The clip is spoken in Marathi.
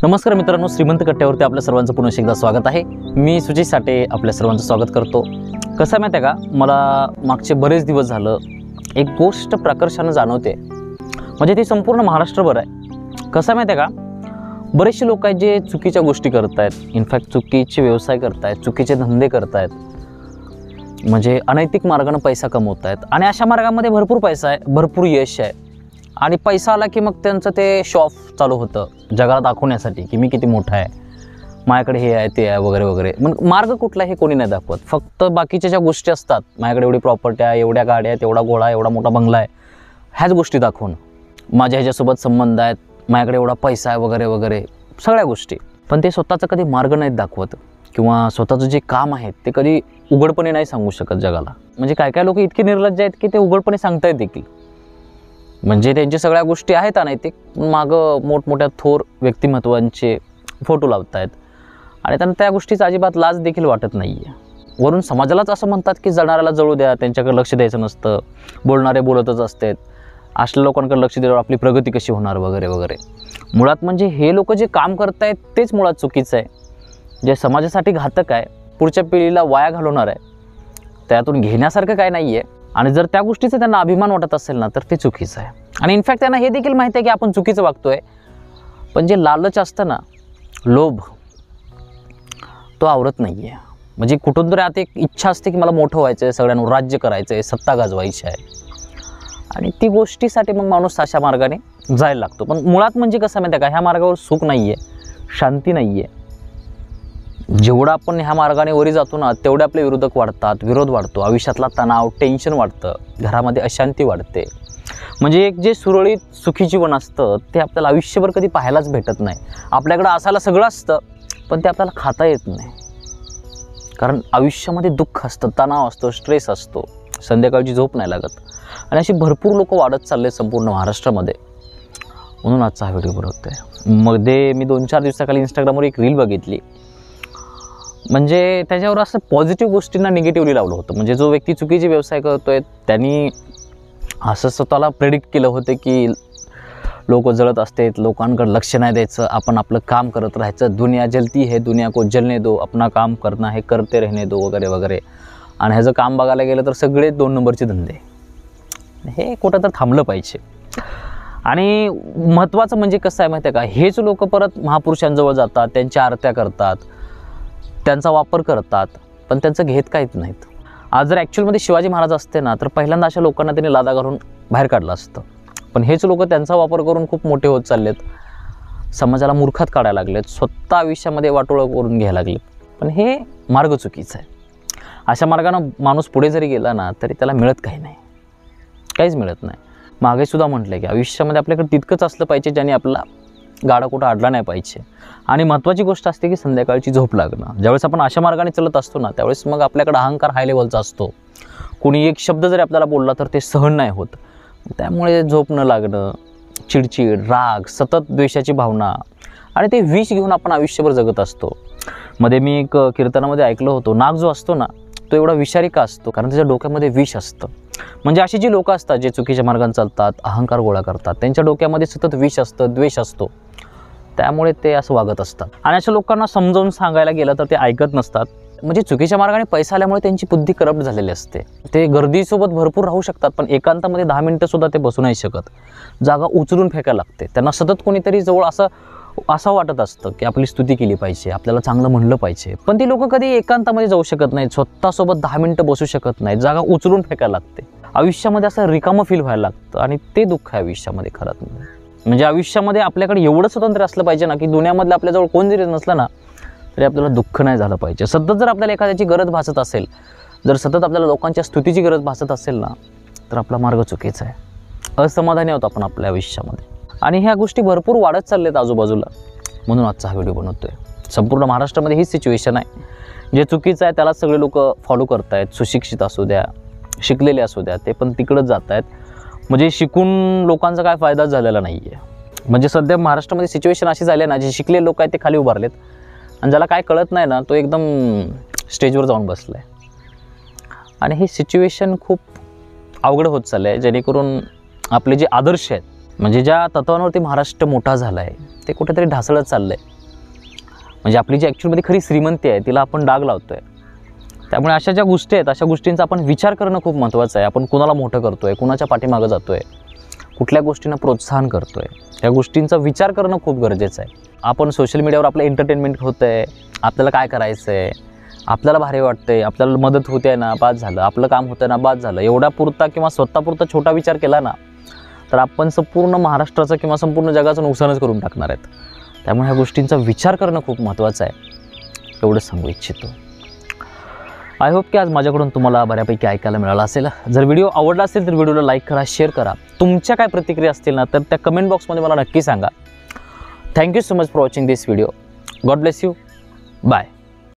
नमस्कार मित्रांनो, श्रीमंत कट्ट्यावरती आपल्या सर्वांचं पुन्हा एकदा स्वागत आहे। मी सुजित साठे आपल्या सर्वांचं स्वागत करतो। कसं आहे माहिती आहे का, मला मागचे बरेच दिवस झालं एक गोष्ट प्रकर्षानं जाणवते, म्हणजे ती संपूर्ण महाराष्ट्रभर आहे। कसं आहे माहिती आहे का, बरेचसे लोक आहेत जे चुकीच्या गोष्टी करत आहेत, इनफॅक्ट चुकीचे व्यवसाय करत आहेत, चुकीचे धंदे करत आहेत, म्हणजे अनैतिक मार्गाने पैसा कमवत आहेत। आणि अशा मार्गामध्ये भरपूर पैसा आहे, भरपूर यश आहे, आणि पैसा आला की मग त्यांचं ते शॉफ चालू होतं जगाला दाखवण्यासाठी की मी किती मोठा आहे, माझ्याकडे हे आहे ते आहे वगैरे वगैरे। मग मार्ग कुठला हे कोणी नाही दाखवत, फक्त बाकीच्या ज्या गोष्टी असतात, माझ्याकडे एवढी प्रॉपर्टी आहे, एवढ्या गाड्या आहेत, एवढा घोडा, एवढा मोठा बंगला आहे, ह्याच गोष्टी दाखवून माझ्या ह्याच्यासोबत संबंध आहेत, माझ्याकडे एवढा पैसा आहे वगैरे वगैरे सगळ्या गोष्टी। पण ते स्वतःचं कधी मार्ग नाहीत दाखवत, किंवा स्वतःचं जे काम आहे ते कधी उघडपणे नाही सांगू शकत जगाला। म्हणजे काय काय लोक इतके निर्लज्ज आहेत की ते उघडपणे सांगतायत देखील, म्हणजे त्यांच्या सगळ्या गोष्टी आहेत अनैतिक, मागं मोठमोठ्या थोर व्यक्तिमत्वांचे फोटो लावत आहेत, आणि त्यांना त्या गोष्टीचा अजिबात लाज देखील वाटत नाही आहे। वरून समाजालाच असं म्हणतात की जळणाऱ्याला जळू द्या, त्यांच्याकडे लक्ष द्यायचं नसतं, बोलणारे बोलतच असतात, असल्या लोकांकडे लक्ष दिल्यावर आपली प्रगती कशी होणार वगैरे वगैरे। मुळात म्हणजे हे लोक जे काम करत आहेत तेच मुळात चुकीचं आहे, जे समाजासाठी घातक आहे, पुढच्या पिढीला वाया घालवणार आहे, त्यातून घेण्यासारखं काय नाही आहे। आणि जर त्या गोष्टीचा त्यांना अभिमान वाटत असेल ना तर ते चुकीचं आहे। आणि इनफॅक्ट त्यांना हे देखील माहिती आहे की आपण चुकीचं वागतोय, पण जे लालच असतं ना, लोभ, तो आवरत नाही आहे। म्हणजे कुठून तरी आता एक इच्छा असते की मला मोठं व्हायचं आहे, सगळ्यांवर राज्य करायचं आहे, सत्ता गाजवायची आहे, आणि ती गोष्टीसाठी मग माणूस अशा मार्गाने जायला लागतो। पण मुळात म्हणजे कसं माहिती आहे का, ह्या मार्गावर सुख नाही आहे, शांती नाही आहे। जेवढं आपण ह्या मार्गाने वरी जातो ना तेवढे आपले विरोधक वाढतात, विरोध वाढतो, आयुष्यातला तणाव, टेन्शन वाढतं, घरामध्ये अशांती वाढते। म्हणजे एक जे सुरळीत सुखी जीवन असतं ते आपल्याला आयुष्यभर कधी पाहायलाच भेटत नाही। आपल्याकडं असायला सगळं असतं पण ते आपल्याला खाता येत नाही, कारण आयुष्यामध्ये दुःख असतं, तणाव असतो, स्ट्रेस असतो, संध्याकाळची झोप नाही लागत, आणि अशी भरपूर लोक वाढत चालले संपूर्ण महाराष्ट्रामध्ये। म्हणून आजचा हा व्हिडिओ बनवतोय। मध्ये मी 2-4 दिवसाखाली इंस्टाग्रामवर एक रील बघितली, म्हणजे त्याच्यावर असं पॉझिटिव्ह गोष्टींना निगेटिव्हली लावलं होतं। म्हणजे जो व्यक्ती चुकीचे व्यवसाय करतोय त्यांनी असं स्वतःला प्रेडिक्ट केलं होतं की लोक जळत असतात, लोकांकडे लक्ष नाही द्यायचं, आपण आपलं काम करत राहायचं, दुनिया जलती है दुनिया को जलने दो, अपना काम करना है करते रहने दो वगैरे वगैरे। आणि ह्याचं काम बघायला गेलं तर सगळे 2 नंबरचे धंदे, हे कुठं तर थांबलं पाहिजे। आणि महत्त्वाचं म्हणजे कसं आहे माहिती आहे का, हेच लोक परत महापुरुषांजवळ जातात, त्यांच्या आरत्या करतात, त्यांचा वापर करतात, पण त्यांचं घेत काहीच नाहीत। आज जर ॲक्च्युअलमध्ये शिवाजी महाराज असते ना तर पहिल्यांदा अशा लोकांना त्यांनी लादा घालून बाहेर काढलं असतं, पण हेच लोक त्यांचा वापर करून खूप मोठे होत चाललेत, समाजाला मूर्खात काढायला लागलेत, स्वतः आयुष्यामध्ये वाटोळं करून घ्यायला लागलेत। पण हे मार्ग चुकीचा आहे। अशा मार्गानं माणूस पुढे जरी गेला ना तरी त्याला मिळत काही नाही, काहीच मिळत नाही। मागे सुद्धा म्हटलं की आयुष्यामध्ये आपल्याकडे तितकंच असलं पाहिजे ज्याने आपला गाडा कुठं अडला नाही पाहिजे। आणि महत्त्वाची गोष्ट असते की संध्याकाळची झोप लागणं। ज्यावेळेस आपण अशा मार्गाने चलत असतो ना त्यावेळेस मग आपल्याकडे अहंकार हाय लेवलचा असतो, कोणी एक शब्द जरी आपल्याला बोलला तर ते सहन नाही होत, त्यामुळे झोप न लागणं, चिडचिड, राग, सतत द्वेषाची भावना, आणि ते विष घेऊन आपण आयुष्यभर जगत असतो। मध्ये मी एक कीर्तनामध्ये ऐकलं होतं, नाग जो असतो ना तो एवढा विषारी का असतो, कारण त्याच्या डोक्यामध्ये विष असतं। म्हणजे अशी जी लोकं असतात जे चुकीच्या मार्गाने चालतात, अहंकार गोळा करतात, त्यांच्या डोक्यामध्ये सतत विष असतं, द्वेष असतो, त्यामुळे ते असं वागत असतात। आणि अशा लोकांना समजावून सांगायला गेलं तर ते ऐकत नसतात। म्हणजे चुकीच्या मार्गाने पैसा आल्यामुळे त्यांची बुद्धी करप्ट झालेली असते, ते गर्दीसोबत भरपूर राहू शकतात पण एकांतामध्ये 10 मिनिटंसुद्धा ते बसू नाही शकत, जागा उचलून फेकायला लागते त्यांना। सतत कोणीतरी जवळ असं वाटत असतं की आपली स्तुती केली पाहिजे, आपल्याला चांगलं म्हणलं पाहिजे, पण ती लोक कधी एकांतामध्ये जाऊ शकत नाहीत, स्वतःसोबत 10 मिनिटं बसू शकत नाहीत, जागा उचलून फेकायला लागते, आयुष्यामध्ये असं रिकामं फील व्हायला लागतं, आणि ते दुःख आहे आयुष्यामध्ये खरंच। म्हणजे आयुष्यामध्ये आपल्याकडे एवढं स्वातंत्र्य असलं पाहिजे ना की दुनियामधलं आपल्याजवळ कोण जरी नसलं ना तरी आपल्याला दुःख नाही झालं पाहिजे। सतत जर आपल्याला एखाद्याची गरज भासत असेल, जर सतत आपल्याला लोकांच्या स्तुतीची गरज भासत असेल ना तर आपला मार्ग चुकीचा आहे, असमाधानी होतो आपण आपल्या आयुष्यामध्ये। आणि ह्या गोष्टी भरपूर वाढत चालल्यात आजूबाजूला, म्हणून आजचा हा व्हिडिओ बनवतोय। संपूर्ण महाराष्ट्रामध्ये हीच सिच्युएशन आहे, जे चुकीचं आहे त्याला सगळे लोक फॉलो करत आहेत, सुशिक्षित असू द्या, शिकलेले असू द्या, ते पण तिकडंच जात आहेत। म्हणजे शिकून लोकांचा काय फायदा झालेला नाही आहे। म्हणजे सध्या महाराष्ट्रामध्ये सिच्युएशन अशी झाली ना, जे शिकलेले लोक आहेत ते खाली उभारलेत, आणि ज्याला काय कळत नाही ना तो एकदम स्टेजवर जाऊन बसला आहे। आणि ही सिच्युएशन खूप अवघड होत चालली आहे, जेणेकरून आपले जे आदर्श आहेत म्हणजे ज्या तत्वांवरती महाराष्ट्र मोठा झाला आहे ते कुठेतरी ढासळत चाललं आहे. म्हणजे आपली जी ॲक्च्युअलमध्ये खरी श्रीमंती आहे तिला आपण डाग लावतो आहे. त्यामुळे अशा ज्या गोष्टी आहेत अशा गोष्टींचा आपण विचार करणं खूप महत्त्वाचं आहे. आपण कुणाला मोठं करतो आहे, कुणाच्या पाठीमागं जातो आहे, कुठल्या गोष्टींना प्रोत्साहन करतो आहे, या गोष्टींचा विचार करणं खूप गरजेचं आहे. आपण सोशल मीडियावर आपलं एंटरटेनमेंट होतं आहे, आपल्याला काय करायचं आहे, आपल्याला भारी वाटतं आहे, आपल्याला मदत होते आहे ना, बाद झालं, आपलं काम होतं ना, बाद झालं, एवढा पुरता किंवा स्वतःपुरता छोटा विचार केला ना तर आपण संपूर्ण महाराष्ट्राचं किंवा संपूर्ण जगाचं नुकसानच करून टाकणार आहेत. त्यामुळे ह्या गोष्टींचा विचार करणं खूप महत्त्वाचं आहे, एवढंच सांगू इच्छितो. आय होप की आज माझ्याकडून तुम्हाला बऱ्यापैकी ऐकायला मिळालं असेल. जर व्हिडिओ आवडला असेल तर व्हिडिओला लाईक करा, शेअर करा. तुमच्या काय प्रतिक्रिया असतील ना तर त्या कमेंट बॉक्समध्ये मला नक्की सांगा. Thank you so much for watching this video. God bless you. Bye.